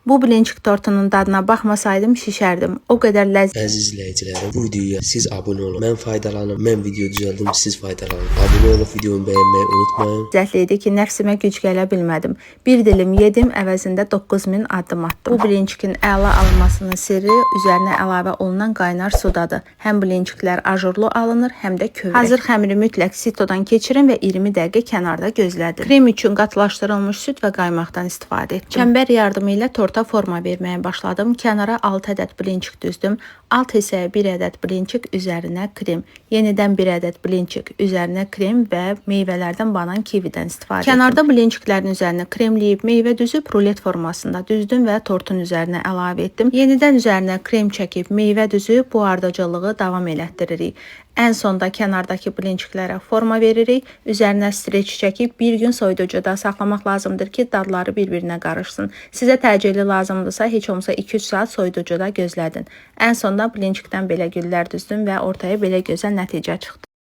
Bu blinçik tortunun dadına baxmasaydım şişərdim. O qədər ləzzətli. Əziz izləyicilərim, bu videoya siz abunə olun. Mən faydalanım, mən video düzəldim, siz faydalanın. Abunə olub videomu bəyənməyi unutmayın. Ləzzətli ki, nəfsimə güc gələ bilmədim. Bir dilim yedim, əvəzində 9000 addım atdım. Bu blinçikin əla alınmasının sirri üzərinə əlavə olunan qaynar sudadır. Həm blinçiklər ajurlu alınır, həm də kövrək. Hazır xəmiri mütləq sitodan keçirin və 20 dəqiqə kənarda gözlədin. Krem üçün qatılaşdırılmış süd və qaymaqdan istifadə etdim. Çəmbər yardımı ilə torta forma verməyə başladım. Kənara 6 ədəd blinçik düzdüm. Alt hissəyə 1 ədəd blinçik, üzərinə krem. Yenidən 1 ədəd blinçik, üzərinə krem və meyvələrdən banan kividən istifadə etdim. Kənarda blinçiklərin üzərinə kremləyib meyvə düzüb rulet formasında düzdüm və tortun üzərinə əlavə etdim. Yenidən üzərinə krem çəkib meyvə düzüb bu ardıcıllığı davam elətdiririk. Ən sonda kənardakı blinçiklərə forma veririk. Üzərinə streç çəkib bir gün soyuducuda saxlamaq lazımdır ki, dadları bir-birinə qarışsın. Sizə təcili lazımdırsa heç olmasa 2-3 saat soyuducuda gözlədin. Ən sonda blinçikdən belə güllər düzdüm və ortaya belə gözəl nəticə çıxdı.